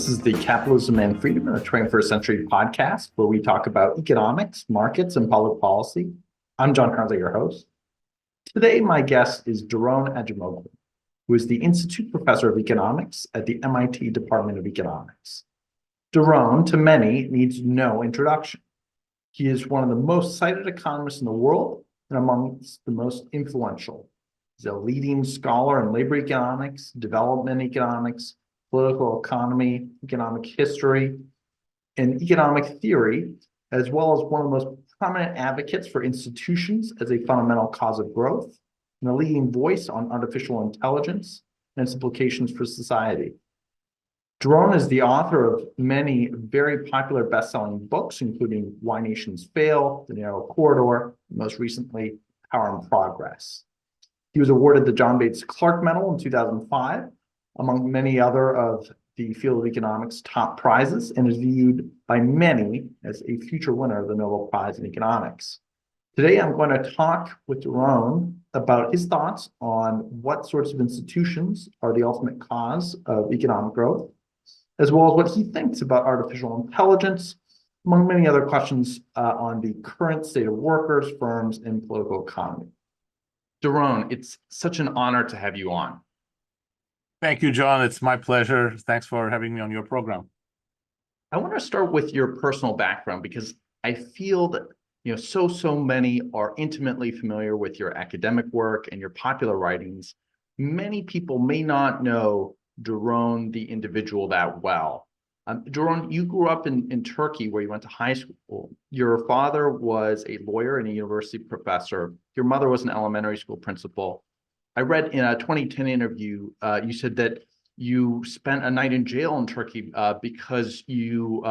This is the Capitalism and Freedom in the 21st Century podcast, where we talk about economics, markets, and public policy. I'm John Carnley, your host. Today, my guest is Daron Acemoglu, who is the Institute Professor of Economics at the MIT Department of Economics. Daron, to many, needs no introduction. He is one of the most cited economists in the world and amongst the most influential. He's a leading scholar in labor economics, development economics, political economy, economic history, and economic theory, as well as one of the most prominent advocates for institutions as a fundamental cause of growth, and a leading voice on artificial intelligence and its implications for society. Daron is the author of many very popular best-selling books, including Why Nations Fail, The Narrow Corridor, and most recently, Power and Progress. He was awarded the John Bates Clark Medal in 2005, among many other of the field of economics top prizes, and is viewed by many as a future winner of the Nobel Prize in Economics. Today, I'm going to talk with Daron about his thoughts on what sorts of institutions are the ultimate cause of economic growth, as well as what he thinks about artificial intelligence, among many other questions on the current state of workers, firms, and political economy. Daron, it's such an honor to have you on. Thank you, John. It's my pleasure. Thanks for having me on your program. I want to start with your personal background because I feel that so many are intimately familiar with your academic work and your popular writings. Many people may not know Daron, the individual, that well. Daron, you grew up in Turkey, where you went to high school. Your father was a lawyer and a university professor. Your mother was an elementary school principal. I read in a 2010 interview, you said that you spent a night in jail in Turkey because you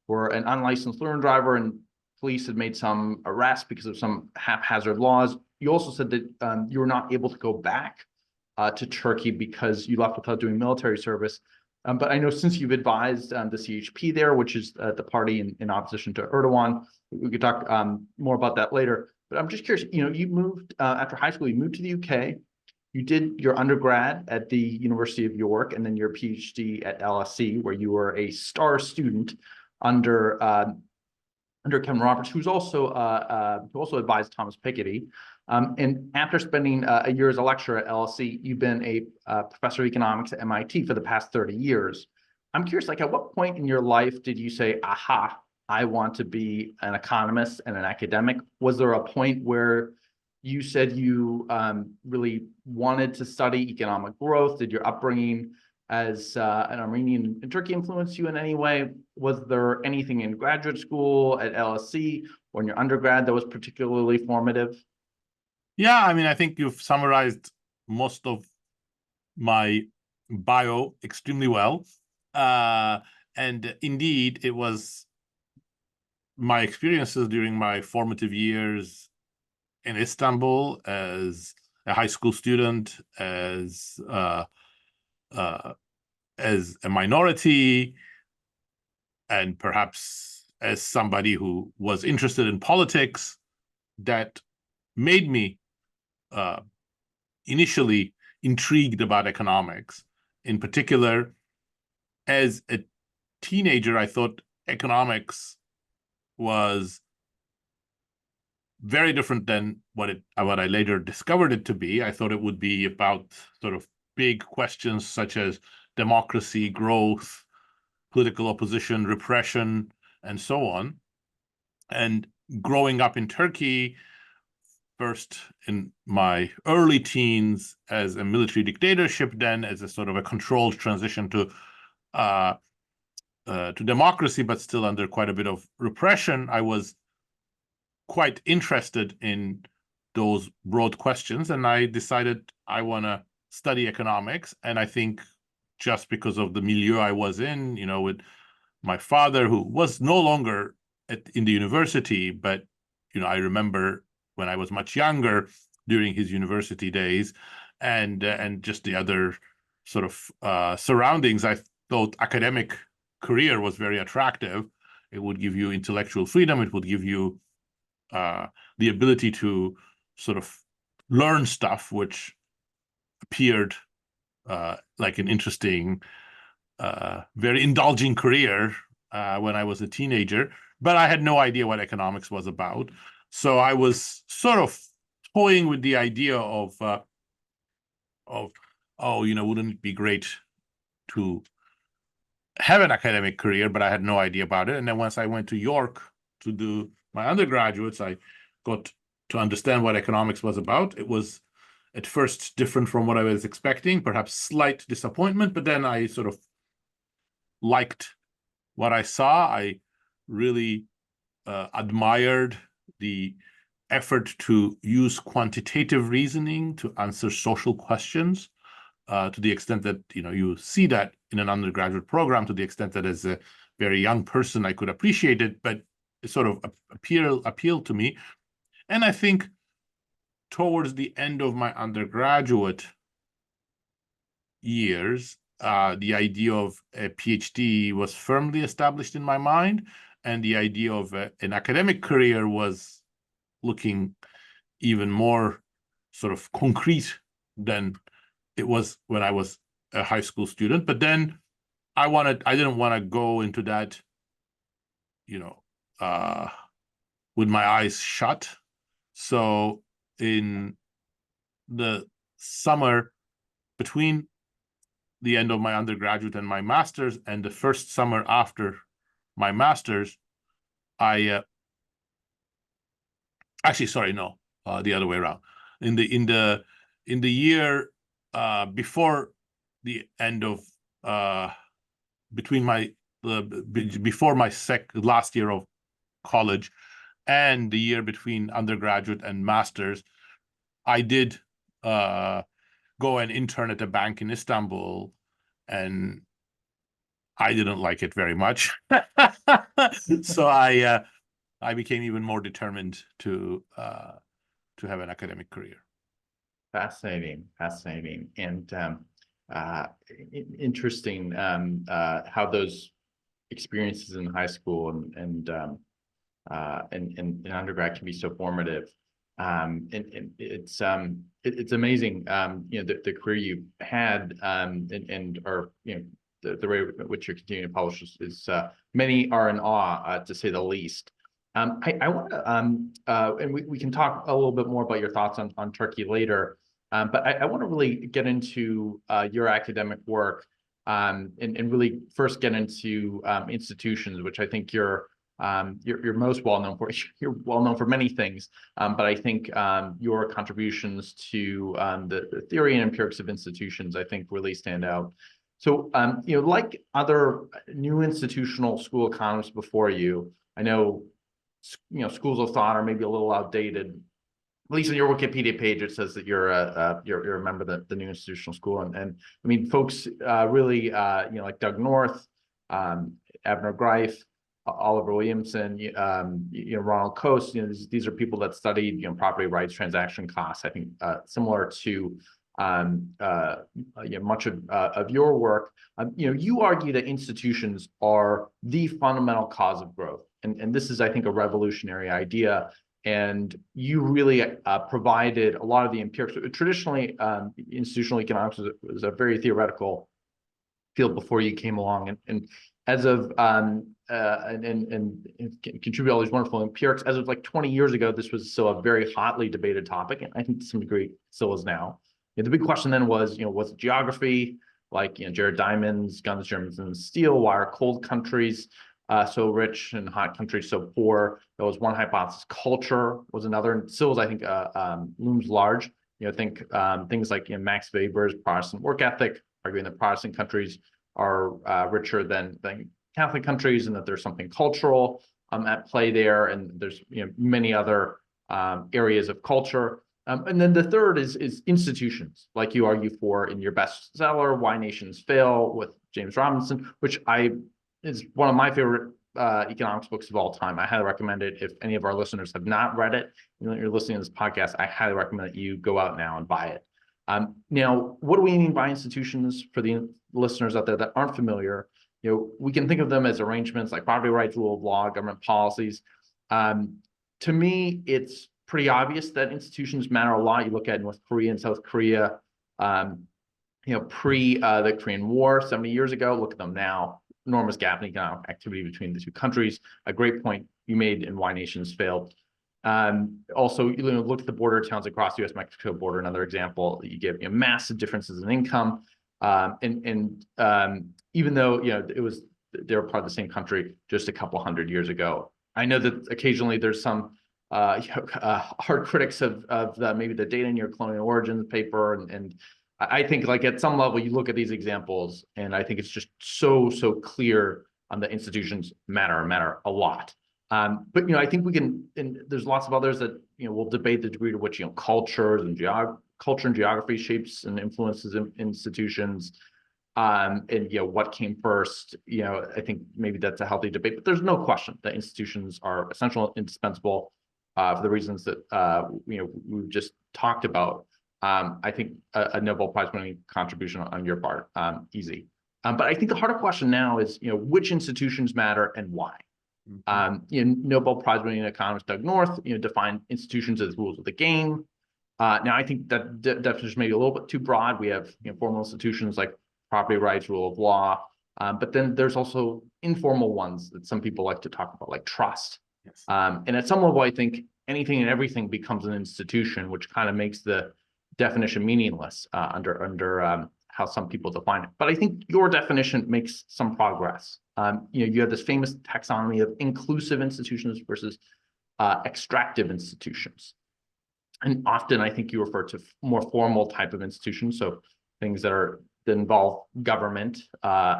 were an unlicensed lorry driver and police had made some arrests because of some haphazard laws. You also said that you were not able to go back to Turkey because you left without doing military service. But I know since you've advised the CHP there, which is the party in opposition to Erdogan, we could talk more about that later. But I'm just curious, you moved after high school, you moved to the UK. You did your undergrad at the University of York and then your PhD at LSE, where you were a star student under Kevin Roberts, who also advised Thomas Piketty. And after spending a year as a lecturer at LSE, you've been a professor of economics at MIT for the past 30 years. I'm curious, at what point in your life did you say, aha, I want to be an economist and an academic? Was there a point where you said you really wanted to study economic growth? Did your upbringing as an Armenian in Turkey influence you in any way? Was there anything in graduate school at LSE or in your undergrad that was particularly formative? Yeah, I think you've summarized most of my bio extremely well. And indeed, it was my experiences during my formative years in Istanbul as a high school student, as a minority, and perhaps as somebody who was interested in politics, that made me initially intrigued about economics. In particular, as a teenager, I thought economics was very different than what I later discovered it to be. I thought it would be about sort of big questions such as democracy, growth, political opposition, repression, and so on. And growing up in Turkey, first in my early teens as a military dictatorship, then as a sort of a controlled transition to democracy, but still under quite a bit of repression, I was quite interested in those broad questions, and I decided I want to study economics. And I think just because of the milieu I was in, with my father, who was no longer in the university, but I remember when I was much younger during his university days, and just the other sort of surroundings, I thought academic career was very attractive. It would give you intellectual freedom. It would give you the ability to sort of learn stuff, which appeared like an interesting very indulging career when I was a teenager, but I had no idea what economics was about. So I was sort of toying with the idea of oh, wouldn't it be great to have an academic career, but I had no idea about it. And then once I went to York to do my undergraduates, I got to understand what economics was about. It was at first different from what I was expecting, perhaps slight disappointment, but then I sort of liked what I saw. I really admired the effort to use quantitative reasoning to answer social questions. To the extent that you see that in an undergraduate program, to the extent that as a very young person I could appreciate it, but it sort of appealed to me. And I think towards the end of my undergraduate years, the idea of a PhD was firmly established in my mind, and the idea of an academic career was looking even more sort of concrete than it was when I was a high school student. But then I didn't want to go into that, with my eyes shut. So in the summer between the end of my undergraduate and my master's, and the first summer after my master's, I actually, sorry, no, the other way around. In the year before the end of before my last year of college and the year between undergraduate and master's, I did go and intern at a bank in Istanbul, and I didn't like it very much. So I became even more determined to have an academic career. Fascinating, and interesting how those experiences in high school and undergrad can be so formative. And it's amazing, the career you had, and or the way in which you're continuing to publish is many are in awe, to say the least. I want to, and we can talk a little bit more about your thoughts on Turkey later. But I want to really get into your academic work, and really first get into institutions, which I think you're most well known for. You're well known for many things, but I think your contributions to the theory and empirics of institutions, I think, really stand out. So, like other new institutional school economists before you, I know, schools of thought are maybe a little outdated. At least on your Wikipedia page, it says that you're a member of the new institutional school, and I mean, folks really like Doug North, Avner Greif, Oliver Williamson, Ronald Coase. These are people that studied property rights, transaction costs. I think similar to much of your work. You argue that institutions are the fundamental cause of growth, and this is, I think, a revolutionary idea. And you really provided a lot of the empirics. Traditionally, institutional economics was a very theoretical field before you came along, and as of and contribute all these wonderful empirics. As of like 20 years ago, this was still a very hotly debated topic, and I think to some degree still is now. The big question then was, was it geography, like Jared Diamond's Guns, Germans, and Steel? Why are cold countries so rich and hot countries so poor? That was one hypothesis. Culture was another, and still, I think, looms large. Think things like Max Weber's Protestant work ethic, arguing that Protestant countries are richer than Catholic countries, and that there's something cultural at play there, and there's many other areas of culture. And then the third is institutions, like you argue for in your bestseller, Why Nations Fail, with James Robinson, which is one of my favorite economics books of all time. I highly recommend it. If any of our listeners have not read it, you're listening to this podcast, I highly recommend that you go out now and buy it. Now, what do we mean by institutions for the listeners out there that aren't familiar? We can think of them as arrangements like property rights, rule of law, government policies. To me, it's pretty obvious that institutions matter a lot. You look at North Korea and South Korea, pre the Korean War 70 years ago. Look at them now. Enormous gap in economic activity between the two countries. A great point you made in why nations failed. Also, look at the border towns across the U.S.-Mexico border. Another example, you give massive differences in income, and even though they were part of the same country just a couple hundred years ago. I know that occasionally there's some hard critics of maybe the data in your colonial origins paper, and I think like at some level you look at these examples, and I think it's just so clear the institutions matter a lot. But I think we can, and there's lots of others that we'll debate the degree to which culture and geography shapes and influences institutions, and what came first. I think maybe that's a healthy debate, but there's no question that institutions are essential, indispensable, for the reasons that we've just talked about. I think a Nobel Prize winning contribution on your part, easy. But I think the harder question now is which institutions matter and why. Nobel Prize winning economist Doug North defined institutions as rules of the game. Now I think that definition may be a little bit too broad. We have formal institutions like property rights, rule of law, but then there's also informal ones that some people like to talk about, like trust. Yes. And at some level, I think anything and everything becomes an institution, which kind of makes the definition meaningless under how some people define it. But I think your definition makes some progress. You have this famous taxonomy of inclusive institutions versus extractive institutions. And often I think you refer to more formal type of institutions, so things that involve government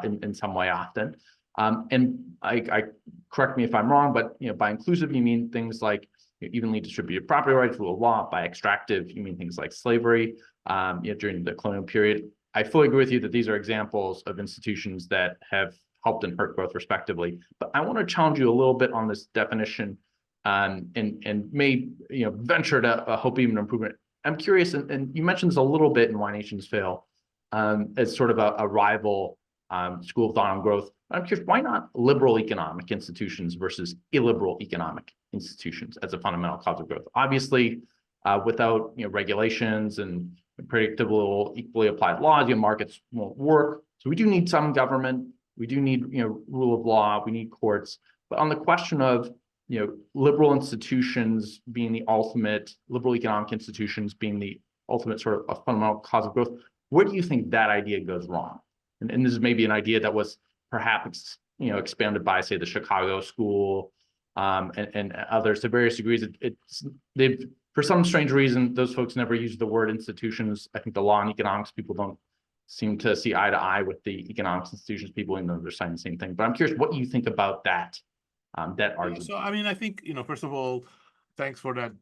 in some way often. And I correct me if I'm wrong, but by inclusive you mean things like evenly distributed property rights, rule of law. By extractive you mean things like slavery during the colonial period. I fully agree with you that these are examples of institutions that have helped and hurt growth respectively. But I want to challenge you a little bit on this definition, and may venture to hope even improvement. I'm curious, and you mentioned this a little bit in Why Nations Fail, as sort of a rival school of thought on growth. I'm curious, why not liberal economic institutions versus illiberal economic institutions as a fundamental cause of growth? Obviously, without regulations and predictable, equally applied laws, markets won't work. So we do need some government. We do need rule of law. We need courts. But on the question of liberal institutions being the ultimate, liberal economic institutions being the ultimate sort of a fundamental cause of growth, where do you think that idea goes wrong? And this is maybe an idea that was perhaps expanded by, say, the Chicago School and others to various degrees. They've, for some strange reason, those folks never use the word institutions. I think the law and economics people don't seem to see eye to eye with the economics institutions people, even though they're saying the same thing. But I'm curious what you think about that argument. So, I mean, I think, first of all, thanks for that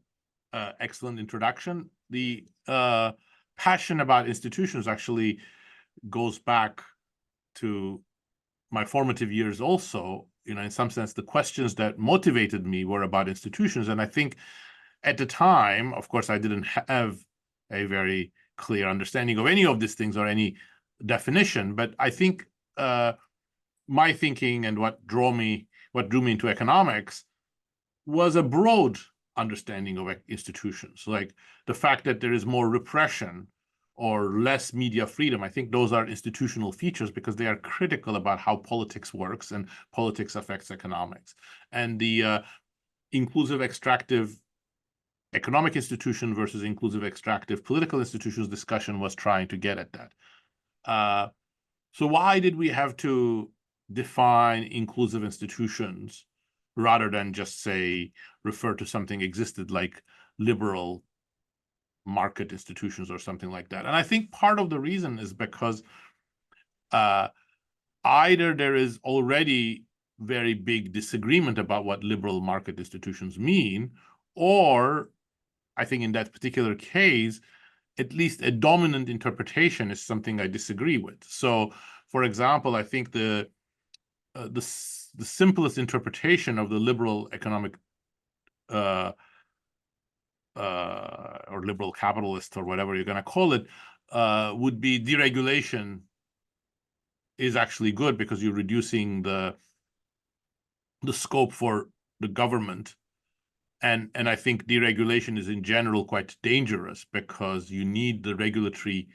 excellent introduction. The passion about institutions actually goes back to my formative years also. In some sense, the questions that motivated me were about institutions. And I think at the time, of course, I didn't have a very clear understanding of any of these things or any definition. But I think my thinking and what drew me into economics was a broad understanding of institutions, like the fact that there is more repression or less media freedom. I think those are institutional features because they are critical about how politics works and politics affects economics. And the inclusive extractive economic institution versus inclusive extractive political institutions discussion was trying to get at that. So why did we have to define inclusive institutions rather than just say refer to something existed like liberal market institutions or something like that? And I think part of the reason is because either there is already very big disagreement about what liberal market institutions mean, or I think in that particular case, at least a dominant interpretation is something I disagree with. So, for example, I think the simplest interpretation of the liberal economic or liberal capitalist or whatever you're going to call it would be deregulation is actually good because you're reducing the scope for the government. And I think deregulation is in general quite dangerous because you need the regulatory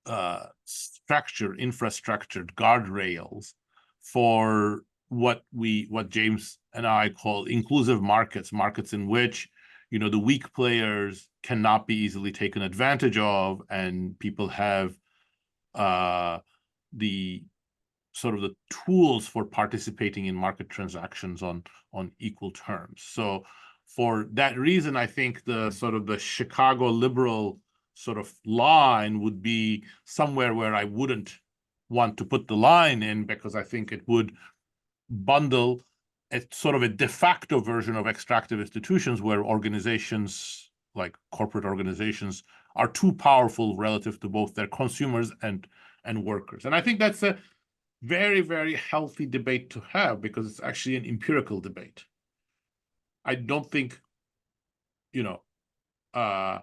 infrastructured guardrails for what James and I call inclusive markets, markets in which, you know, the weak players cannot be easily taken advantage of, and people have the sort of the tools for participating in market transactions on equal terms. So for that reason, I think the sort of the Chicago liberal sort of line would be somewhere where I wouldn't want to put the line in, because I think it would bundle a sort of a de facto version of extractive institutions where organizations like corporate organizations are too powerful relative to both their consumers and workers. And I think that's a very, very healthy debate to have, because it's actually an empirical debate. I don't think, you know, I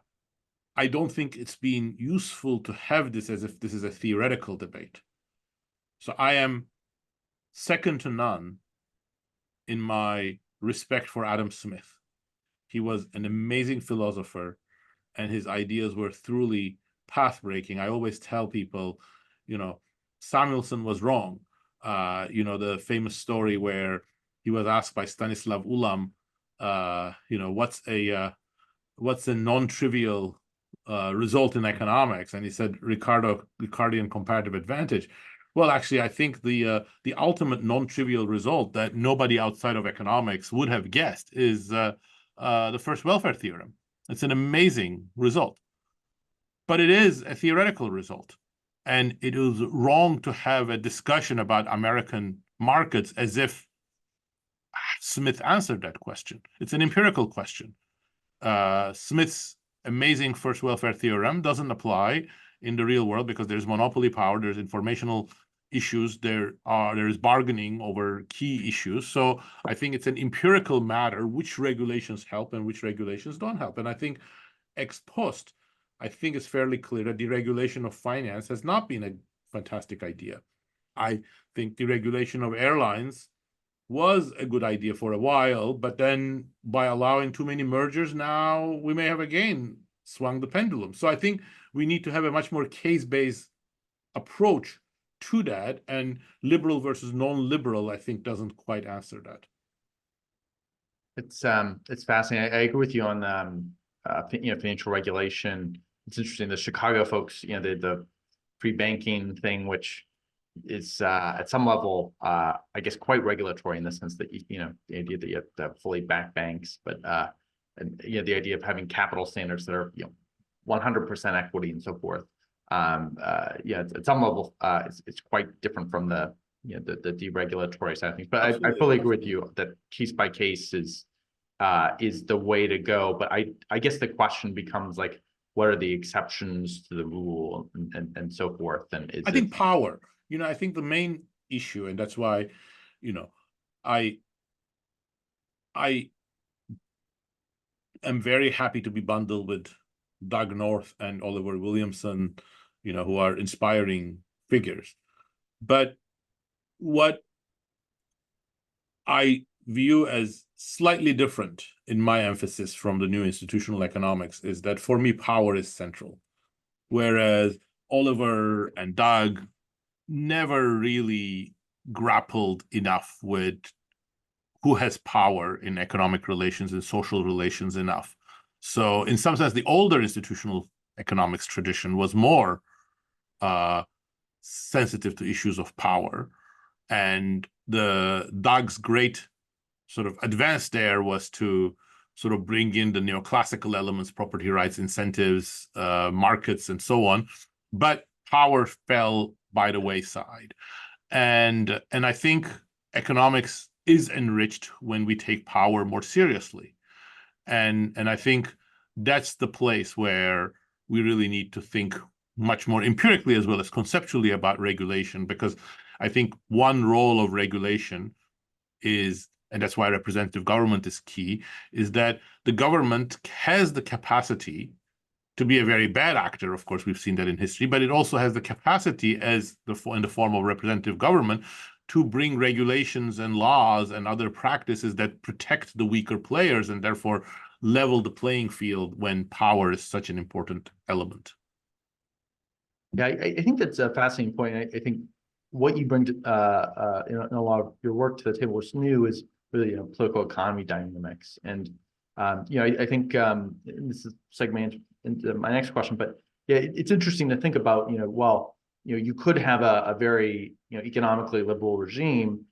don't think it's been useful to have this as if this is a theoretical debate. So I am second to none in my respect for Adam Smith. He was an amazing philosopher, and his ideas were truly path-breaking. I always tell people, you know, Samuelson was wrong. You know, the famous story where he was asked by Stanislav Ulam, you know, what's a non-trivial result in economics? And he said Ricardian comparative advantage. Well, actually, I think the ultimate non-trivial result that nobody outside of economics would have guessed is the first welfare theorem. It's an amazing result, but it is a theoretical result. And it is wrong to have a discussion about American markets as if Smith answered that question. It's an empirical question. Smith's amazing first welfare theorem doesn't apply in the real world because there's monopoly power, there's informational issues, there is bargaining over key issues. So I think it's an empirical matter which regulations help and which regulations don't help. And I think ex post, I think it's fairly clear that deregulation of finance has not been a fantastic idea. I think deregulation of airlines was a good idea for a while, but then by allowing too many mergers, now we may have again swung the pendulum. So I think we need to have a much more case-based approach to that, and liberal versus non-liberal, I think, doesn't quite answer that. It's fascinating. I agree with you on you know, financial regulation. It's interesting. The Chicago folks, you know, the free banking thing, which is at some level, I guess, quite regulatory in the sense that you know, the idea that you have to have fully backed banks, but and you know, the idea of having capital standards that are, you know, 100% equity and so forth. Yeah, at some level, it's quite different from the, you know, the deregulatory side of things. But I fully agree with you that case by case is the way to go. But I guess the question becomes like, what are the exceptions to the rule and so forth? And I think power. You know, I think the main issue, and that's why, you know, I am very happy to be bundled with Doug North and Oliver Williamson, you know, who are inspiring figures. But what I view as slightly different in my emphasis from the new institutional economics is that for me, power is central. Whereas Oliver and Doug never really grappled enough with who has power in economic relations and social relations enough. So in some sense, the older institutional economics tradition was more sensitive to issues of power. And Doug's great sort of advance there was to sort of bring in the neoclassical elements, property rights, incentives, markets, and so on. But power fell by the wayside. And I think economics is enriched when we take power more seriously. And I think that's the place where we really need to think much more empirically as well as conceptually about regulation, because I think one role of regulation is, and that's why representative government is key, is that the government has the capacity to be a very bad actor. Of course, we've seen that in history, but it also has the capacity in the form of representative government to bring regulations and laws and other practices that protect the weaker players and therefore level the playing field when power is such an important element. Yeah, I think that's a fascinating point. I think what you bring to in a lot of your work to the table, what's new is really political economy dynamics. And I think and this is segmented into my next question, but yeah, it's interesting to think about, well, you could have a very economically liberal regime,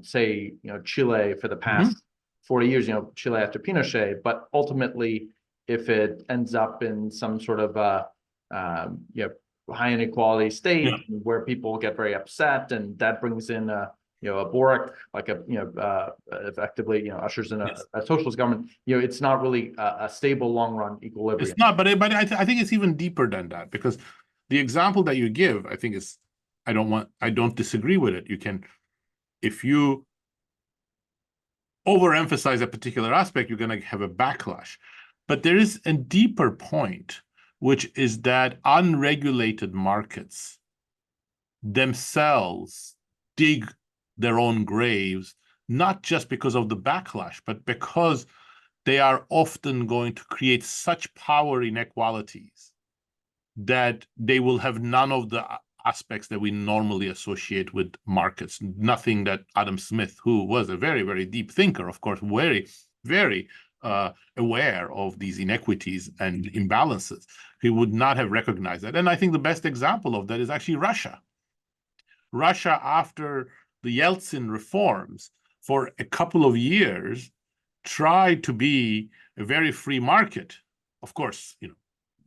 say Chile for the Mhm. past 40 years, Chile after Pinochet, but ultimately if it ends up in some sort of high inequality Yeah. state where people get very upset, and that brings in a Boric, like effectively ushers in Yes. a socialist government. It's not really a stable long run It's equilibrium. not, but I think it's even deeper than that, because the example that you give, I think is, I don't disagree with it. You can, if you overemphasize a particular aspect, you're going to have a backlash. But there is a deeper point, which is that unregulated markets themselves dig their own graves, not just because of the backlash, but because they are often going to create such power inequalities that they will have none of the aspects that we normally associate with markets. Nothing that Adam Smith, who was a very, very deep thinker, of course, very, very aware of these inequities and imbalances, he would not have recognized that. And I think the best example of that is actually Russia. Russia, after the Yeltsin reforms, for a couple of years, tried to be a very free market. Of course,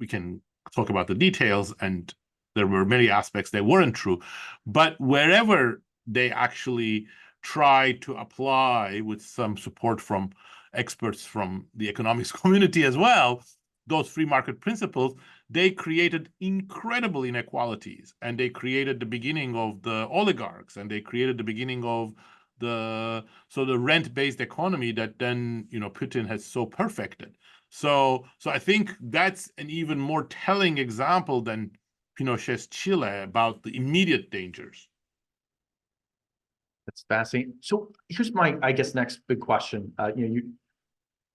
we can talk about the details, and there were many aspects that weren't true. But wherever they actually tried to apply, with some support from experts from the economics community as well, those free market principles, they created incredible inequalities, and they created the beginning of the oligarchs, and they created the beginning of the rent-based economy that then Putin has so perfected. So I think that's an even more telling example than Pinochet's Chile about the immediate dangers. That's fascinating. So here's my, I guess, next big question.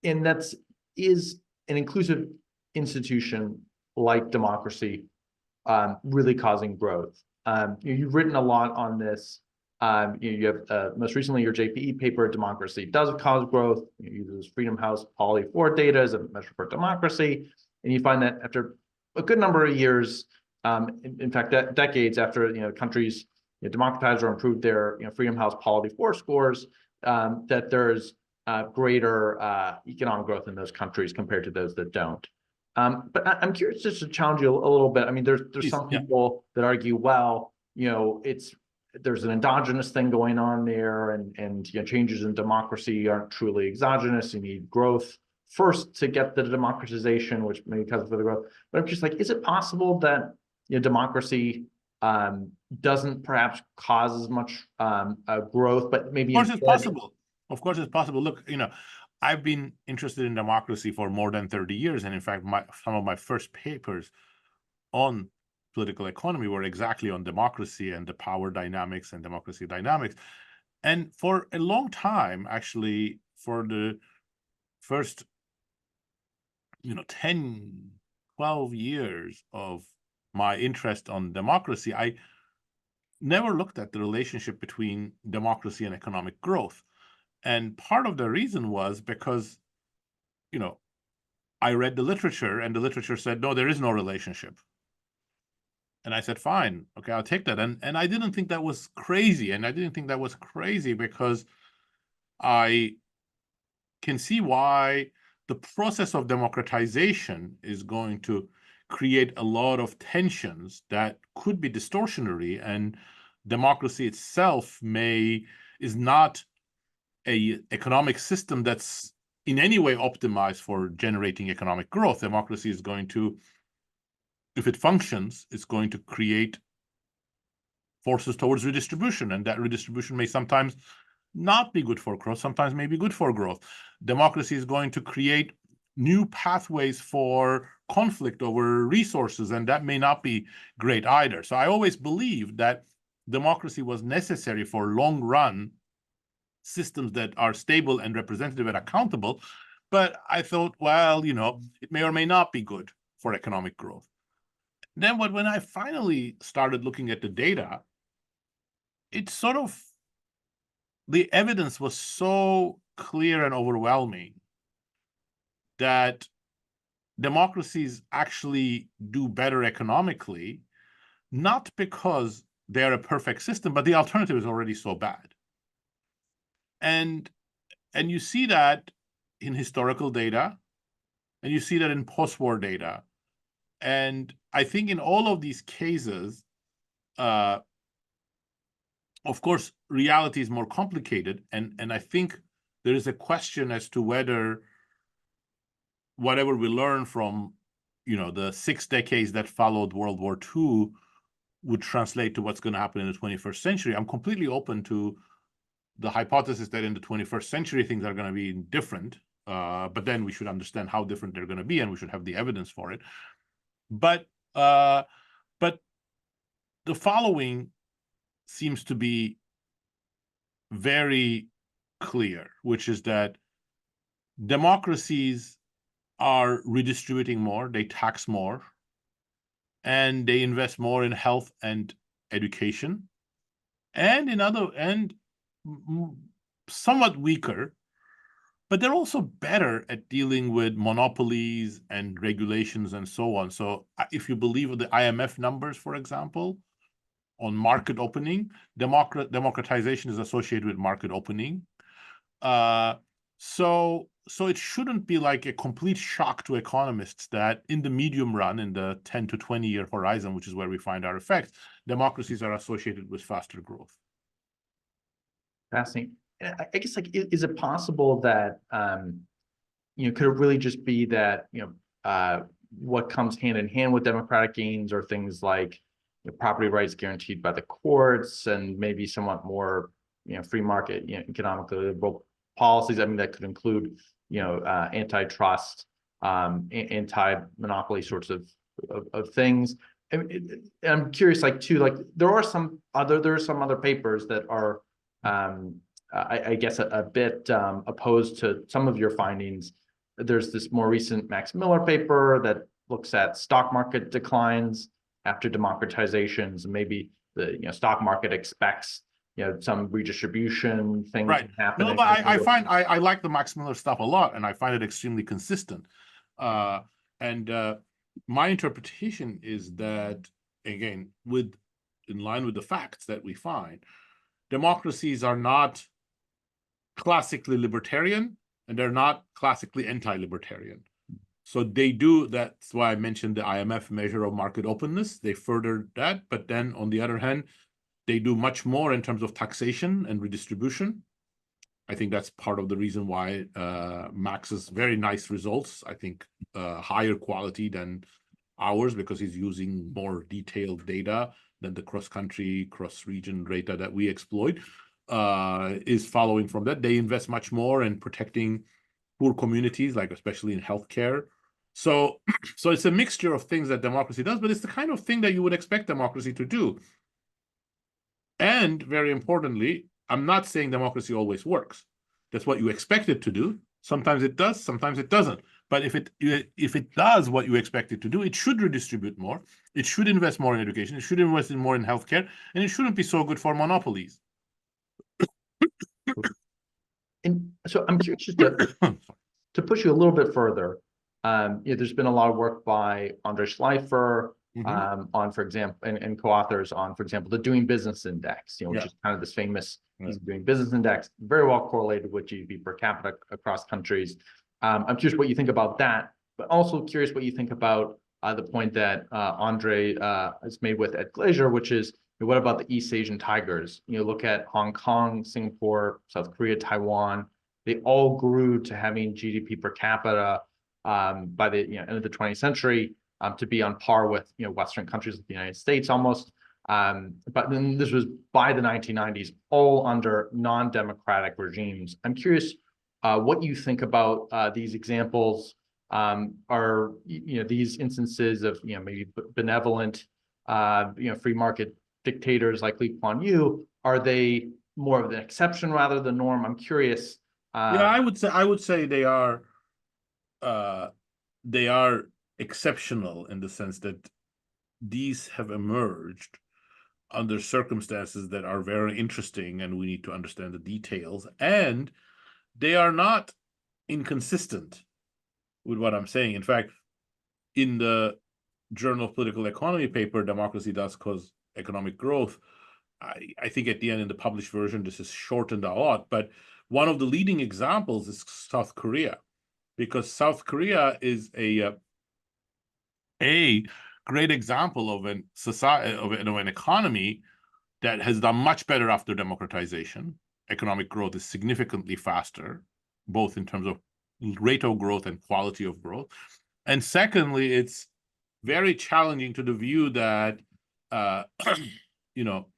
And that's, is an inclusive institution like democracy really causing growth? You've written a lot on this. You have most recently your JPE paper, Democracy Does Cause Growth. You use Freedom House Poly 4 data as a measure for democracy. And you find that after a good number of years, in fact, decades after countries democratized or improved their Freedom House Poly 4 scores, that there's greater economic growth in those countries compared to those that don't. But I'm curious just to challenge you a little bit. I mean, there's Please, some yeah. people that argue, well, there's an endogenous thing going on there, and changes in democracy aren't truly exogenous. You need growth first to get the democratization, which maybe causes for the growth. But I'm just like, is it possible that democracy doesn't perhaps cause as much growth, but maybe Of course, it's instead. possible. Of course, it's possible. Look, I've been interested in democracy for more than 30 years. And in fact, some of my first papers on political economy were exactly on democracy and the power dynamics and democracy dynamics. And for a long time, actually, for the first 10, 12 years of my interest on democracy, I never looked at the relationship between democracy and economic growth. And part of the reason was because, I read the literature, and the literature said, no, there is no relationship. And I said, fine, okay, I'll take that. And I didn't think that was crazy. And I didn't think that was crazy because I can see why the process of democratization is going to create a lot of tensions that could be distortionary, and democracy itself is not a economic system that's in any way optimized for generating economic growth. Democracy is going to, if it functions, it's going to create forces towards redistribution, and that redistribution may sometimes not be good for growth, sometimes may be good for growth. Democracy is going to create new pathways for conflict over resources, and that may not be great either. So I always believed that democracy was necessary for long-run systems that are stable and representative and accountable. But I thought, well, it may or may not be good for economic growth. Then when I finally started looking at the data, it's sort of the evidence was so clear and overwhelming that democracies actually do better economically, not because they're a perfect system, but the alternative is already so bad. And you see that in historical data, and you see that in post-war data. And I think in all of these cases, of course, reality is more complicated. And I think there is a question as to whether whatever we learn from, the 6 decades that followed World War II would translate to what's going to happen in the 21st century. I'm completely open to the hypothesis that in the 21st century, things are going to be different. But then we should understand how different they're going to be, and we should have the evidence for it. But the following seems to be very clear, which is that democracies are redistributing more, they tax more, and they invest more in health and education, and somewhat weaker, but they're also better at dealing with monopolies and regulations and so on. So if you believe the IMF numbers, for example, on market opening, democratization is associated with market opening. So it shouldn't be like a complete shock to economists that in the medium run, in the 10 to 20-year horizon, which is where we find our effects, democracies are associated with faster growth. Fascinating. I guess, like, is it possible that, could it really just be that, what comes hand in hand with democratic gains are things like property rights guaranteed by the courts and maybe somewhat more, free market, economically liberal policies. I mean, that could include, antitrust, anti-monopoly sorts of things. I'm curious, like, too, like there are some other papers that are, I guess, a bit opposed to some of your findings. There's this more recent Max Miller paper that looks at stock market declines after democratizations, and maybe the stock market expects some redistribution things Right. happening. No, but I like the Max Miller stuff a lot, and I find it extremely consistent. And my interpretation is that, again, in line with the facts that we find, democracies are not classically libertarian, and they're not classically anti-libertarian. So that's why I mentioned the IMF measure of market openness. They furthered that, but then on the other hand, they do much more in terms of taxation and redistribution. I think that's part of the reason why Max's very nice results, I think higher quality than ours, because he's using more detailed data than the cross-country, cross-region data that we exploit, is following from that. They invest much more in protecting poor communities, like especially in healthcare. So it's a mixture of things that democracy does, but it's the kind of thing that you would expect democracy to do. And very importantly, I'm not saying democracy always works. That's what you expect it to do. Sometimes it does, sometimes it doesn't. But if it does what you expect it to do, it should redistribute more. It should invest more in education. It should invest more in healthcare, and it shouldn't be so good for monopolies. And so I'm curious just to push you a little bit further. There's been a lot of work by Andre Schleifer, on, for example, and co-authors on, for example, the Doing Business Index, which is kind of this famous Doing Business Index, very well correlated with GDP per capita across countries. I'm curious what you think about that, but also curious what you think about the point that Andre has made with Ed Glaeser, which is, what about the East Asian tigers? Look at Hong Kong, Singapore, South Korea, Taiwan. They all grew to having GDP per capita by the end of the 20th century to be on par with Western countries like the United States almost. But then this was by the 1990s, all under non-democratic regimes. I'm curious what you think about these examples. Are these instances of maybe benevolent free market dictators like Lee Kuan Yew, are they more of an exception rather than norm? I'm curious. Yeah, I would say they are exceptional in the sense that these have emerged under circumstances that are very interesting, and we need to understand the details. And they are not inconsistent with what I'm saying. In fact, in the Journal of Political Economy paper, Democracy Does Cause Economic Growth, I think at the end in the published version, this is shortened a lot, but one of the leading examples is South Korea, because South Korea is a great example of an society, of an economy that has done much better after democratization. Economic growth is significantly faster, both in terms of rate of growth and quality of growth. And secondly, it's very challenging to the view that you know,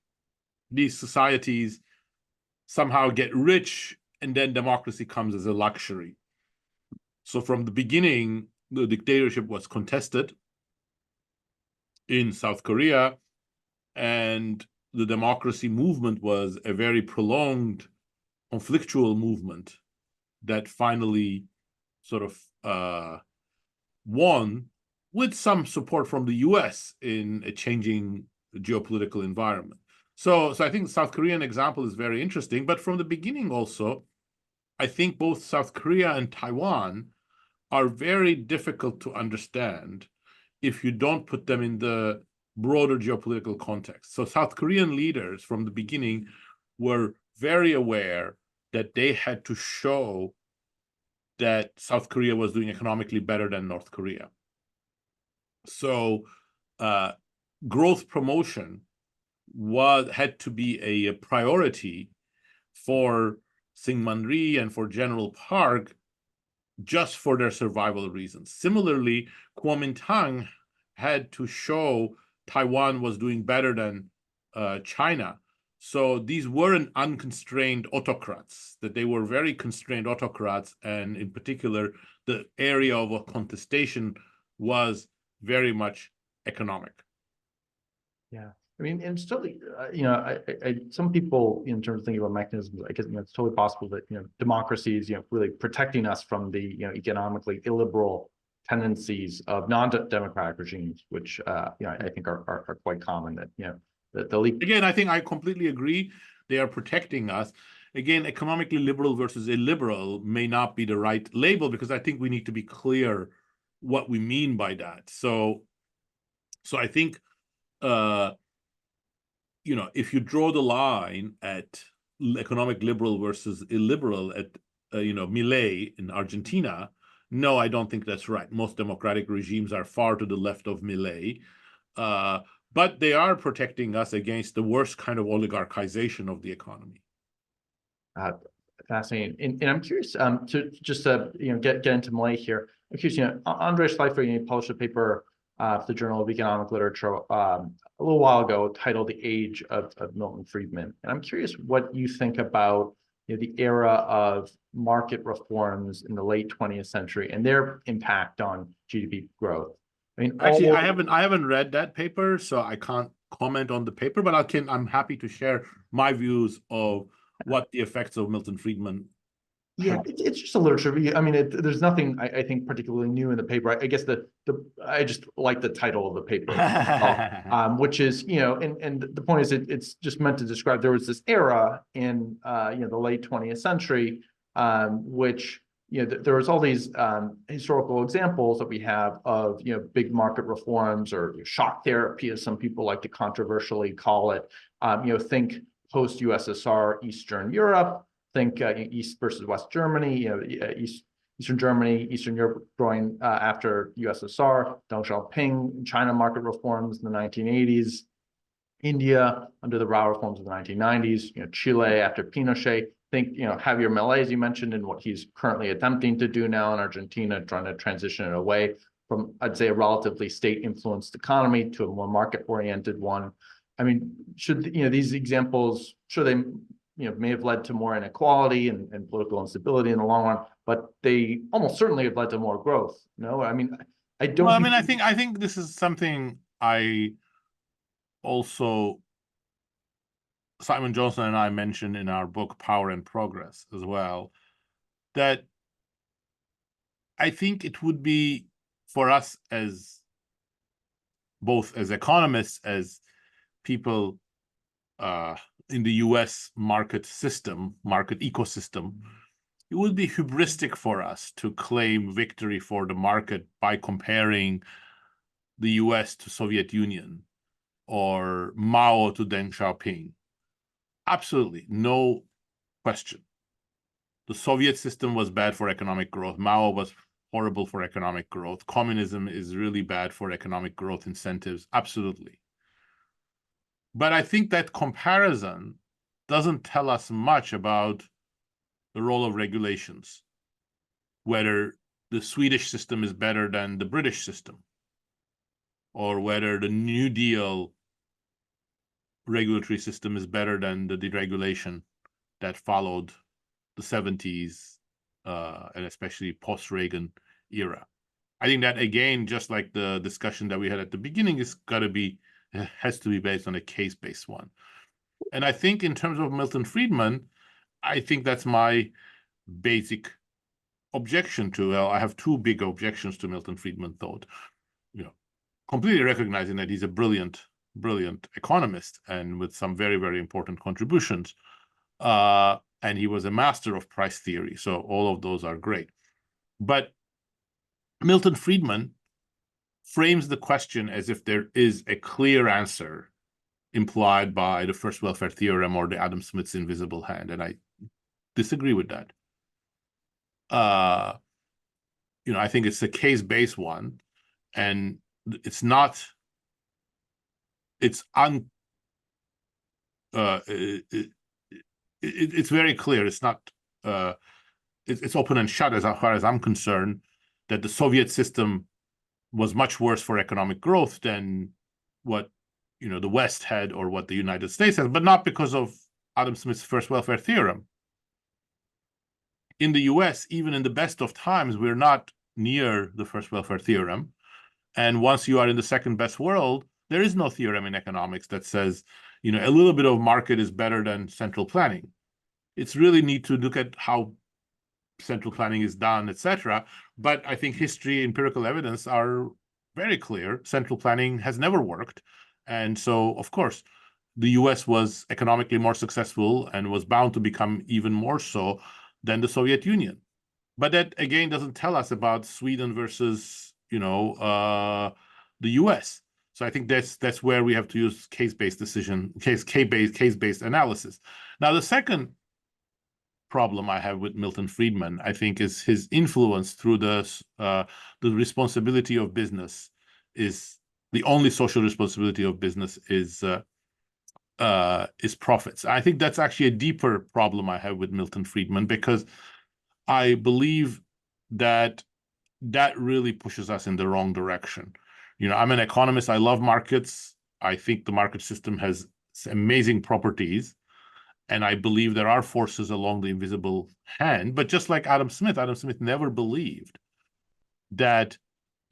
these societies somehow get rich and then democracy comes as a luxury. So from the beginning, the dictatorship was contested in South Korea, and the democracy movement was a very prolonged, conflictual movement that finally sort of won with some support from the US in a changing geopolitical environment. So I think the South Korean example is very interesting, but from the beginning also, I think both South Korea and Taiwan are very difficult to understand if you don't put them in the broader geopolitical context. So South Korean leaders from the beginning were very aware that they had to show that South Korea was doing economically better than North Korea. So growth promotion had to be a priority for Syngman Rhee and for General Park, just for their survival reasons. Similarly, Kuomintang had to show Taiwan was doing better than China. So these weren't unconstrained autocrats, that they were very constrained autocrats. And in particular, the area of contestation was very much economic. Yeah. I mean, and still, you know, some people, in terms of thinking about mechanisms, I guess, you know, it's totally possible that, you know, democracies, you know, really protecting us from the, you know, economically illiberal tendencies of non-democratic regimes, which, you know, I think are quite common. That, you know, the leap. Again, I think I completely agree. They are protecting us. Again, economically liberal versus illiberal may not be the right label, because I think we need to be clear what we mean by that. So I think, you know, if you draw the line at economic liberal versus illiberal at, you know, Milei in Argentina, no, I don't think that's right. Most democratic regimes are far to the left of Milei, but they are protecting us against the worst kind of oligarchization of the economy. Fascinating. And I'm curious, to just you know, get into Milei here. I'm curious, you know, Andreas Schleifer, you know, published a paper for the Journal of Economic Literature a little while ago titled "The Age of Milton Friedman." And I'm curious what you think about, you know, the era of market reforms in the late 20th century and their impact on GDP growth. I mean, actually, I haven't read that paper, so I can't comment on the paper, but I'm happy to share my views of what the effects of Milton Friedman. Yeah, it's just a literature review. I mean, there's nothing I think particularly new in the paper. I guess I just like the title of the paper, which is, you know, and the point is it's just meant to describe there was this era in you know, the late 20th century, which, you know, there was all these historical examples that we have of, you know, big market reforms or shock therapy, as some people like to controversially call it. You know, think post USSR Eastern Europe. Think East versus West Germany, you know, Eastern Germany, Eastern Europe growing after USSR, Deng Xiaoping, China market reforms in the 1980s, India under the Rao reforms of the 1990s, you know, Chile after Pinochet. Think, you know, Javier Milei, as you mentioned, and what he's currently attempting to do now in Argentina, trying to transition it away from, I'd say, a relatively state-influenced economy to a more market-oriented one. I mean, should, you know, these examples, should they, you know, may have led to more inequality and political instability in the long run, but they almost certainly have led to more growth. No, I mean, I don't. Well, I mean, I think this is something I also, Simon Johnson and I mentioned in our book Power and Progress as well, that I think it would be for us as both as economists, as people in the US market ecosystem, it would be hubristic for us to claim victory for the market by comparing the US to Soviet Union or Mao to Deng Xiaoping. Absolutely, no question. The Soviet system was bad for economic growth. Mao was horrible for economic growth. Communism is really bad for economic growth incentives. Absolutely. But I think that comparison doesn't tell us much about the role of regulations, whether the Swedish system is better than the British system, or whether the New Deal regulatory system is better than the deregulation that followed the 70s and especially post-Reagan era. I think that, again, just like the discussion that we had at the beginning, has to be based on a case-based one. And I think in terms of Milton Friedman, I think that's my basic objection to, well, I have two big objections to Milton Friedman thought. Completely recognizing that he's a brilliant economist and with some very, very important contributions. And he was a master of price theory. So all of those are great. But Milton Friedman frames the question as if there is a clear answer implied by the first welfare theorem or the Adam Smith's invisible hand. And I disagree with that. I think it's a case-based one, and it's not, it's it's very clear. It's not, it's open and shut as far as I'm concerned, that the Soviet system was much worse for economic growth than what the West had or what the United States has, but not because of Adam Smith's first welfare theorem. In the US, even in the best of times, we're not near the first welfare theorem. And once you are in the second best world, there is no theorem in economics that says, a little bit of market is better than central planning. It's really need to look at how central planning is done, etc. But I think history, empirical evidence are very clear. Central planning has never worked. And so, of course, the US was economically more successful and was bound to become even more so than the Soviet Union. But that, again, doesn't tell us about Sweden versus, the US. So I think that's where we have to use case-based analysis. Now, the second problem I have with Milton Friedman, I think, is his influence through the responsibility of business is the only social responsibility of business is profits. I think that's actually a deeper problem I have with Milton Friedman, because I believe that really pushes us in the wrong direction. I'm an economist. I love markets. I think the market system has amazing properties. And I believe there are forces along the invisible hand. But just like Adam Smith never believed that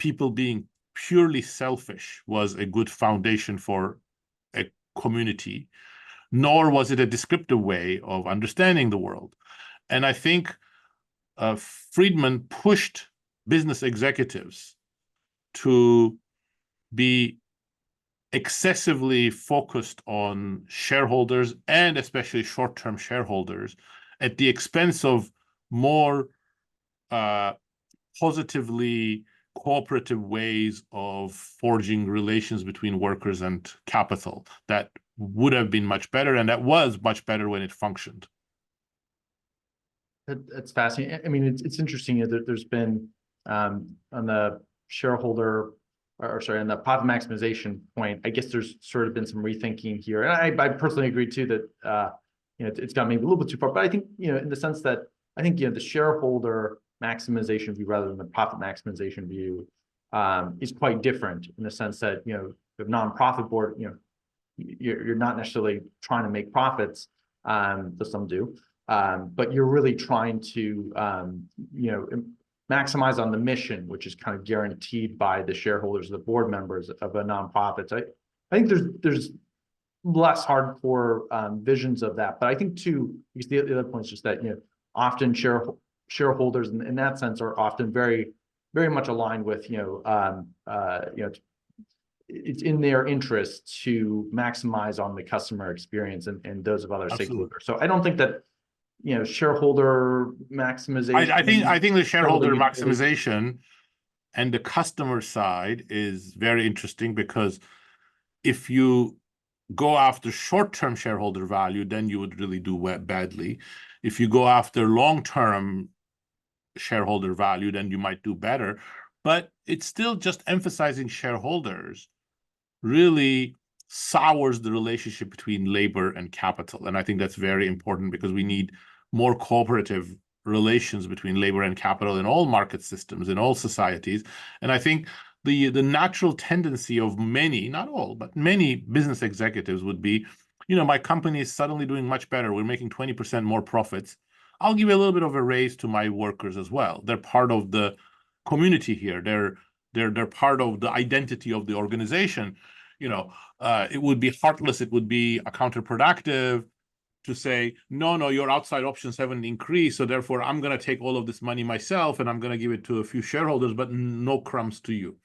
people being purely selfish was a good foundation for a community, nor was it a descriptive way of understanding the world. And I think Friedman pushed business executives to be excessively focused on shareholders, and especially short-term shareholders, at the expense of more positively cooperative ways of forging relations between workers and capital that would have been much better, and that was much better when it functioned. That's fascinating. I mean, it's interesting that there's been on the shareholder, or sorry, on the profit maximization point, I guess there's sort of been some rethinking here. And I personally agree too that it's gone maybe a little bit too far. But I think, in the sense that I think the shareholder maximization view rather than the profit maximization view is quite different, in the sense that the nonprofit board, you're not necessarily trying to make profits, though some do, but you're really trying to maximize on the mission, which is kind of guaranteed by the shareholders, the board members of a nonprofit. I think there's less hardcore visions of that, but I think too, because the other point is just that often shareholders in that sense are often very, very much aligned with it's in their interest to maximize on the customer experience and those of other Absolutely. stakeholders. So I don't think that, shareholder maximization. I think the shareholder shareholder maximization and the customer side is very interesting, because if you go after short-term shareholder value, then you would really do badly. If you go after long-term shareholder value, then you might do better. But it's still just emphasizing shareholders really sours the relationship between labor and capital. And I think that's very important, because we need more cooperative relations between labor and capital in all market systems, in all societies. And I think the natural tendency of many, not all, but many business executives would be, my company is suddenly doing much better. We're making 20% more profits. I'll give a little bit of a raise to my workers as well. They're part of the community here. They're part of the identity of the organization. It would be heartless. It would be counterproductive to say, no, your outside options haven't increased, so therefore I'm going to take all of this money myself and I'm going to give it to a few shareholders, but no crumbs to you.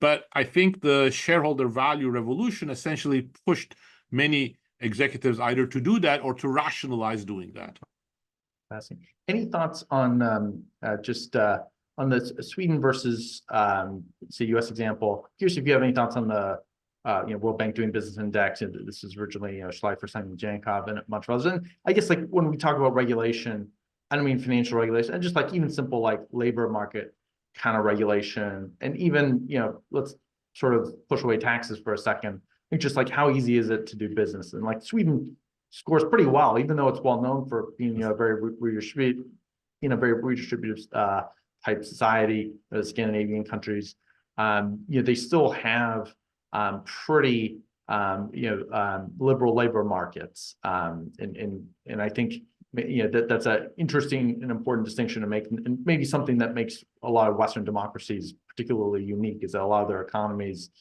But I think the shareholder value revolution essentially pushed many executives either to do that or to rationalize doing that. Fascinating. Any thoughts on just on the Sweden versus say U.S. example? Curious if you have any thoughts on the World Bank Doing Business Index. And this is originally Schleifer, Simon Jankov, and a bunch of others. And I guess like when we talk about regulation, I don't mean financial regulation, and just like even simple like labor market kind of regulation, and even let's sort of push away taxes for a second. I think just like how easy is it to do business, and like Sweden scores pretty well, even though it's well known for being a very redistributed, very redistributive type society. The Scandinavian countries, they still have pretty liberal labor markets, and I think that's an interesting and important distinction to make, and maybe something that makes a lot of Western democracies particularly unique is that a lot of their economies,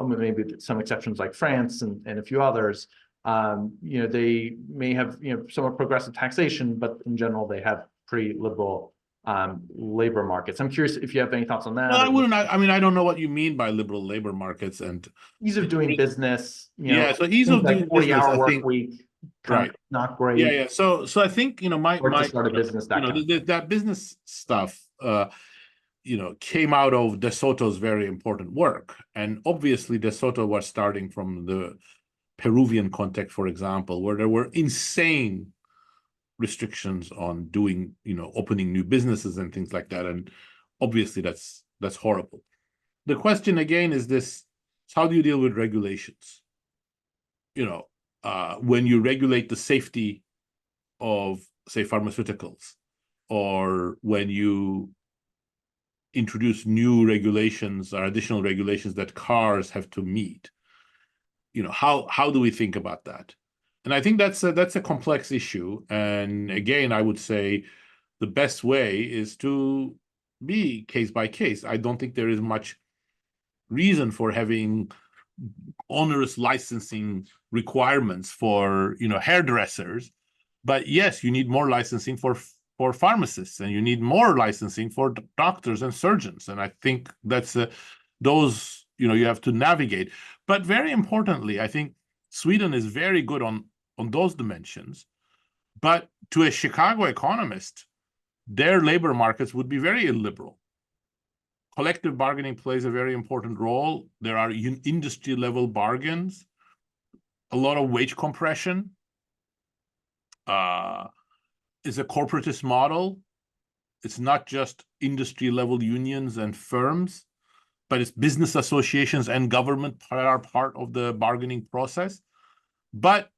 maybe some exceptions like France and a few others, they may have somewhat progressive taxation, but in general they have pretty liberal labor markets. I'm curious if you have any thoughts on that. Well, I wouldn't. I mean, I don't know what you mean by liberal labor markets and ease of doing business. Yeah, so ease of doing business, 40-hour I work think, week, right? Not great. Yeah. So I think my Or to start a business, that business stuff came out of De Soto's very important work, and obviously De Soto was starting from the Peruvian context, for example, where there were insane restrictions on doing, opening new businesses and things like that. And obviously that's horrible. The question again is this: how do you deal with regulations? When you regulate the safety of, say, pharmaceuticals, or when you introduce new regulations or additional regulations that cars have to meet, how do we think about that? And I think that's a complex issue. And again, I would say the best way is to be case by case. I don't think there is much reason for having onerous licensing requirements for hairdressers, but yes, you need more licensing for pharmacists, and you need more licensing for doctors and surgeons. And I think that's those you have to navigate. But very importantly, I think Sweden is very good on those dimensions. But to a Chicago economist, their labor markets would be very illiberal. Collective bargaining plays a very important role. There are industry level bargains, a lot of wage compression. It's a corporatist model. It's not just industry level unions and firms, but it's business associations and government that are part of the bargaining process. But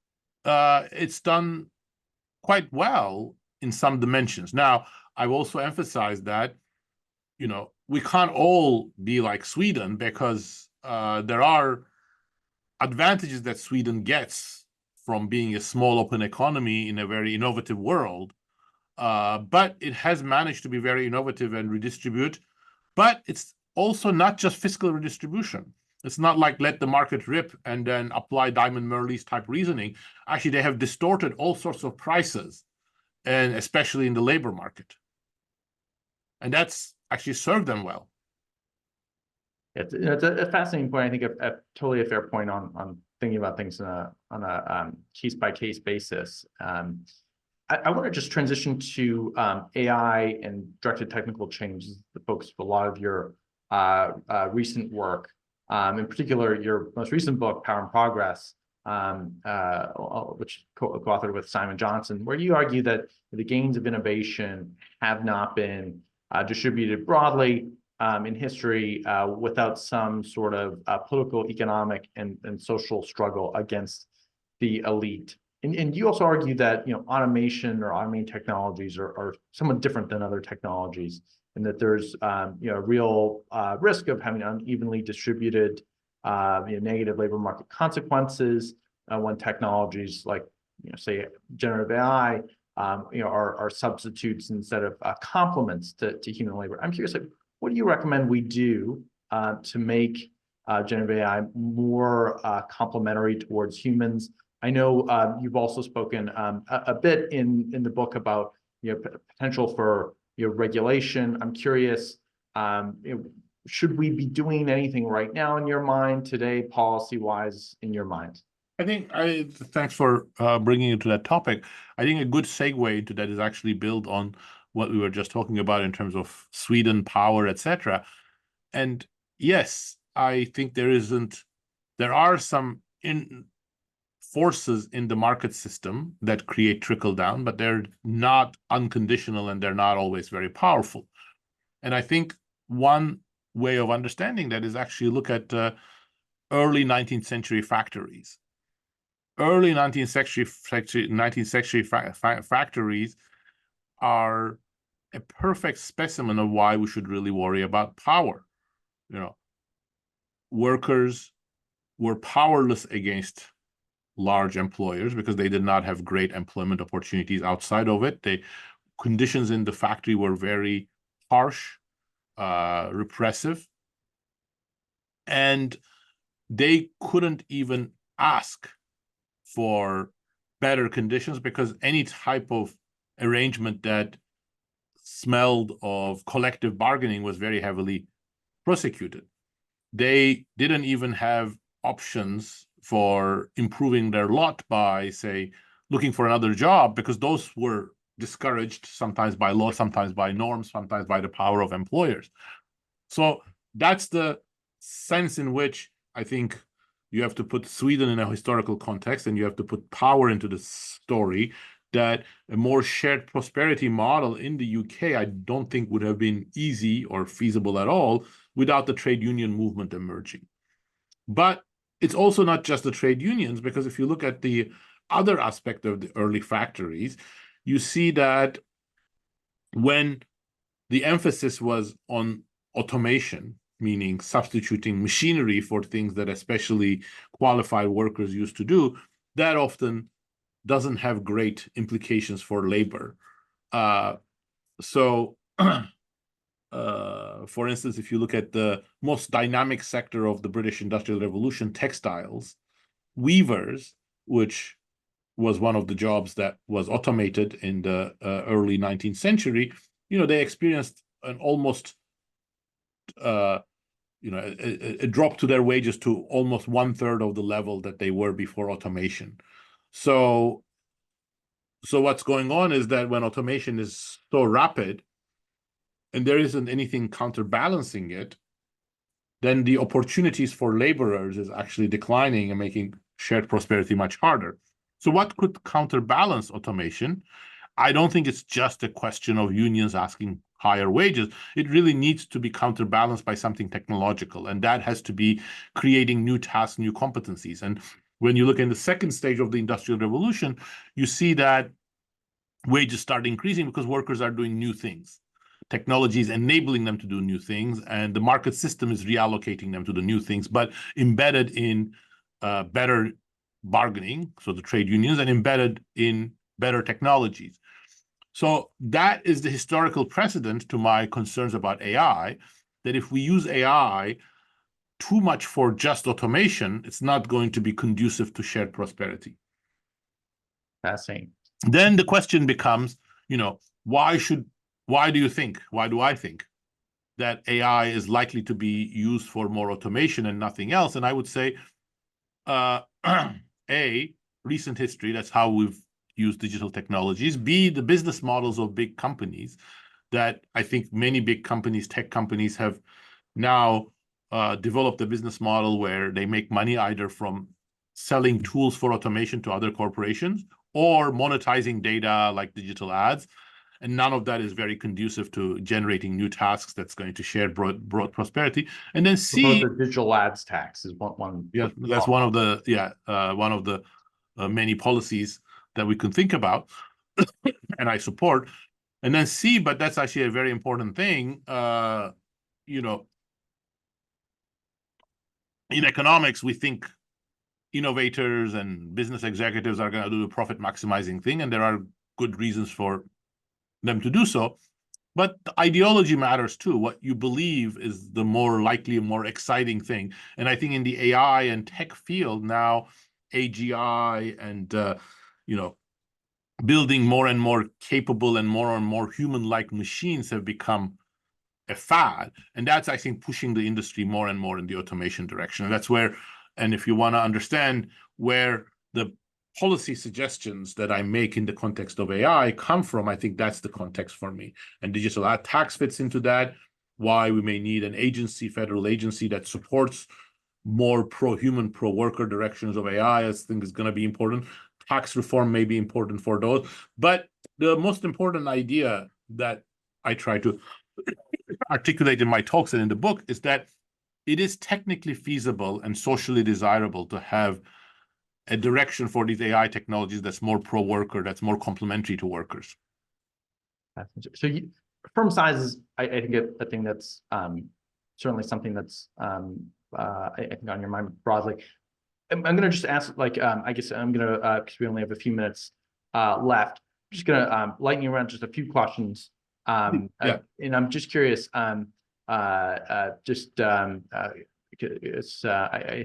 it's done quite well in some dimensions. Now, I've also emphasized that, we can't all be like Sweden, because there are advantages that Sweden gets from being a small open economy in a very innovative world. But it has managed to be very innovative and redistribute. But it's also not just fiscal redistribution. It's not like let the market rip and then apply Diamond Murley's type reasoning. Actually, they have distorted all sorts of prices, and especially in the labor market. And that's actually served them well. It's a fascinating point. I think totally a fair point on thinking about things on a case by case basis. I want to just transition to AI and directed technical changes, the focus of a lot of your recent work, in particular your most recent book, Power and Progress, which co-authored with Simon Johnson, where you argue that the gains of innovation have not been distributed broadly in history without some sort of political, economic, and social struggle against the elite. And you also argue that automation or automating technologies are somewhat different than other technologies, and that there's real risk of having unevenly distributed negative labor market consequences when technologies like say generative AI are substitutes instead of complements to human labor. I'm curious, like, what do you recommend we do to make generative AI more complementary towards humans? I know you've also spoken a bit in the book about potential for regulation. I'm curious, should we be doing anything right now in your mind today, policy-wise, in your mind? I think thanks for bringing it to that topic. I think a good segue into that is actually build on what we were just talking about in terms of Sweden, power, etc. And yes, I think there are some forces in the market system that create trickle down, but they're not unconditional and they're not always very powerful. And I think one way of understanding that is actually look at early 19th century factories. Early 19th century factories are a perfect specimen of why we should really worry about power. Workers were powerless against large employers because they did not have great employment opportunities outside of it. The conditions in the factory were very harsh, repressive, and they couldn't even ask for better conditions because any type of arrangement that smelled of collective bargaining was very heavily prosecuted. They didn't even have options for improving their lot by, say, looking for another job, because those were discouraged sometimes by law, sometimes by norms, sometimes by the power of employers. So that's the sense in which I think you have to put Sweden in a historical context, and you have to put power into the story, that a more shared prosperity model in the UK, I don't think would have been easy or feasible at all without the trade union movement emerging. But it's also not just the trade unions, because if you look at the other aspect of the early factories, you see that when the emphasis was on automation, meaning substituting machinery for things that especially qualified workers used to do, that often doesn't have great implications for labor. For instance, if you look at the most dynamic sector of the British Industrial Revolution, textiles, weavers, which was one of the jobs that was automated in the early 19th century, they experienced an almost a drop to their wages to almost 1/3 of the level that they were before automation. So what's going on is that when automation is so rapid and there isn't anything counterbalancing it, then the opportunities for laborers is actually declining and making shared prosperity much harder. So what could counterbalance automation? I don't think it's just a question of unions asking higher wages. It really needs to be counterbalanced by something technological, and that has to be creating new tasks, new competencies. And when you look in the second stage of the Industrial Revolution, you see that wages start increasing because workers are doing new things. Technology is enabling them to do new things, and the market system is reallocating them to the new things, but embedded in better bargaining, so the trade unions, and embedded in better technologies. So that is the historical precedent to my concerns about AI, that if we use AI too much for just automation, it's not going to be conducive to shared prosperity. Fascinating. Then the question becomes, why do you think? Why do I think that AI is likely to be used for more automation and nothing else. And I would say, A, recent history, that's how we've used digital technologies. B, the business models of big companies that I think many big companies, tech companies, have now developed a business model where they make money either from selling tools for automation to other corporations or monetizing data like digital ads. And none of that is very conducive to generating new tasks that's going to share broad prosperity. And then C, the digital ads tax is one. yeah, that's one of the many policies that we can think about, and I support. And then C, but that's actually a very important thing. In economics, we think innovators and business executives are going to do the profit maximizing thing, and there are good reasons for them to do so. But the ideology matters too. What you believe is the more likely, more exciting thing. And I think in the AI and tech field now, AGI and building more and more capable and more human-like machines have become a fad. And that's, I think, pushing the industry more and more in the automation direction. And that's where, and if you want to understand where the policy suggestions that I make in the context of AI come from, I think that's the context for me. And digital ad tax fits into that, why we may need an agency, federal agency that supports more pro-human, pro-worker directions of AI. I think is going to be important. Tax reform may be important for those. But the most important idea that I try to articulate in my talks and in the book is that it is technically feasible and socially desirable to have a direction for these AI technologies that's more pro-worker, that's more complementary to workers. So firm size is, I think, a thing that's certainly something that's I think on your mind broadly. I'm going to just ask, like, I guess I'm going to, because we only have a few minutes left, I'm just going to lighten you around just a few questions. And I'm just curious, I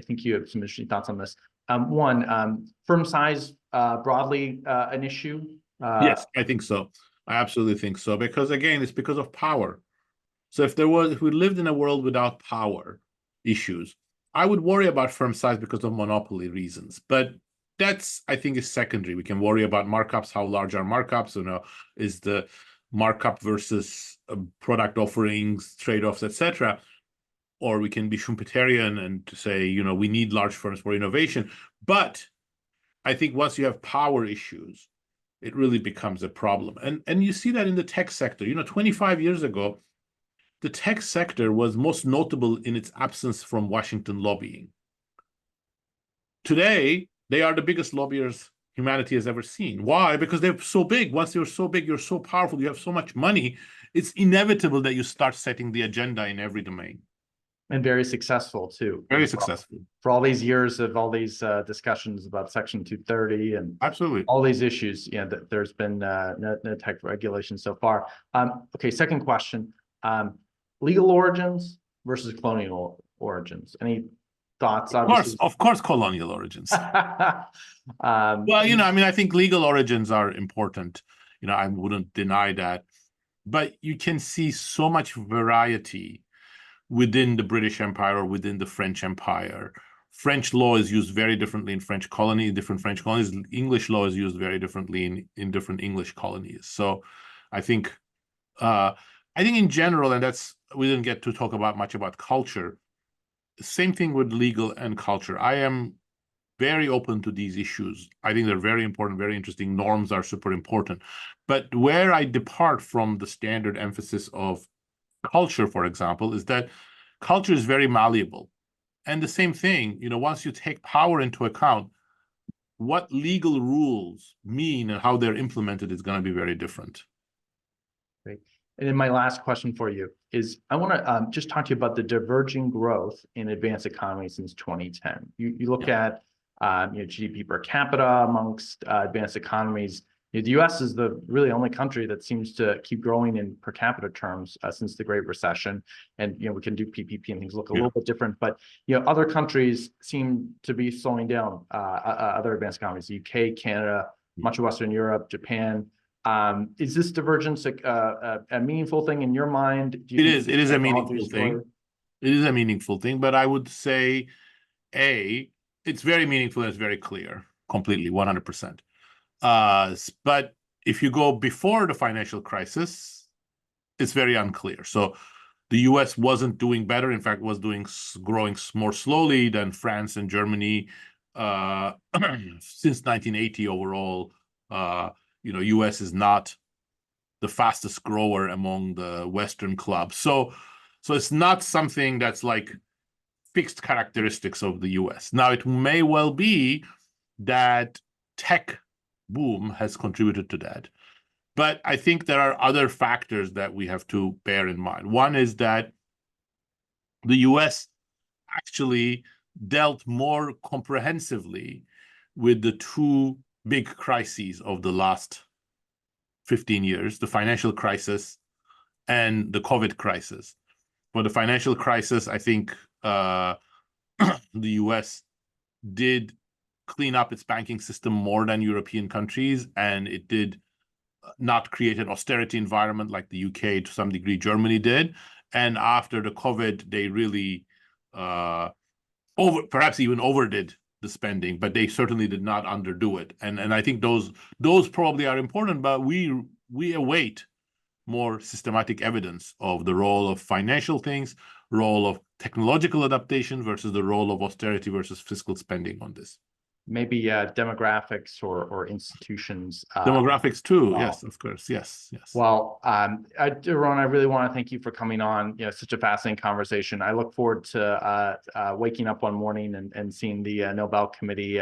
think you have some interesting thoughts on this. One, firm size broadly an issue? Yes, I think so. I absolutely think so. Because again, it's because of power. So if we lived in a world without power issues, I would worry about firm size because of monopoly reasons. But that's, I think, is secondary. We can worry about markups, how large are markups, is the markup versus product offerings, trade-offs, etc. Or we can be Schumpeterian and to say, we need large firms for innovation. But I think once you have power issues, it really becomes a problem. And you see that in the tech sector. 25 years ago, the tech sector was most notable in its absence from Washington lobbying. Today, they are the biggest lobbyers humanity has ever seen. Why? Because they're so big. Once you're so big, you're so powerful, you have so much money, it's inevitable that you start setting the agenda in every domain. And very successful too. Very successful. For all these years of all these discussions about Section 230 and absolutely all these issues, there's been no tech regulation so far. Okay, second question. Legal origins versus colonial origins. Any thoughts? Of course, colonial origins. Well, I think legal origins are important. I wouldn't deny that. But you can see so much variety within the British Empire or within the French Empire. French law is used very differently in different French colonies. English law is used very differently in different English colonies. So I think in general, and we didn't get to talk much about culture. Same thing with legal and culture. I am very open to these issues. I think they're very important, very interesting. Norms are super important. But where I depart from the standard emphasis of culture, for example, is that culture is very malleable. And the same thing, once you take power into account, what legal rules mean and how they're implemented is going to be very different. Great. And then my last question for you is, I want to just talk to you about the diverging growth in advanced economies since 2010. You look at GDP per capita amongst advanced economies. The U.S. is the really only country that seems to keep growing in per capita terms since the Great Recession. And we can do PPP and things look a little bit different, but other countries seem to be slowing down. Other advanced economies, the UK, Canada, much of Western Europe, Japan. Is this divergence a meaningful thing in your mind? Do you It think is. It is a technology meaningful story- thing. It is a meaningful thing, but I would say, it's very meaningful and it's very clear, completely, 100%. But if you go before the financial crisis, it's very unclear. So the US wasn't doing better. In fact, was growing more slowly than France and Germany since 1980 overall. US is not the fastest grower among the Western clubs. So it's not something that's like fixed characteristics of the US. Now, it may well be that tech boom has contributed to that. But I think there are other factors that we have to bear in mind. One is that the US actually dealt more comprehensively with the two big crises of the last 15 years, the financial crisis and the COVID crisis. For the financial crisis, I think the US did clean up its banking system more than European countries, and it did not create an austerity environment like the UK, to some degree Germany did. And after the COVID, they really perhaps even overdid the spending, but they certainly did not underdo it. And I think those probably are important, but we await more systematic evidence of the role of financial things, role of technological adaptation versus the role of austerity versus fiscal spending on this. Maybe demographics or institutions. Demographics too. Wow. Yes, of course. Yes. Well, Doron, I really want to thank you for coming on. Such a fascinating conversation. I look forward to waking up one morning and seeing the Nobel Committee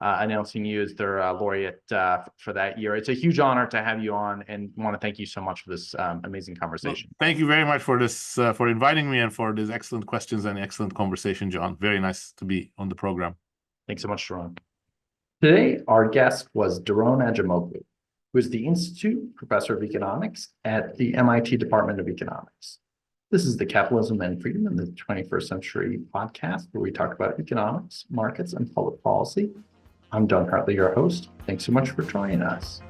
announcing you as their laureate for that year. It's a huge honor to have you on, and want to thank you so much for this amazing conversation. Well, thank you very much for this, for inviting me, and for these excellent questions and excellent conversation, John. Very nice to be on the program. Thanks so much, Doron. Today, our guest was Doron Acemoglu, who is the Institute Professor of Economics at the MIT Department of Economics. This is the Capitalism and Freedom in the 21st Century podcast, where we talk about economics, markets, and public policy. I'm Don Hartley, your host. Thanks so much for joining us.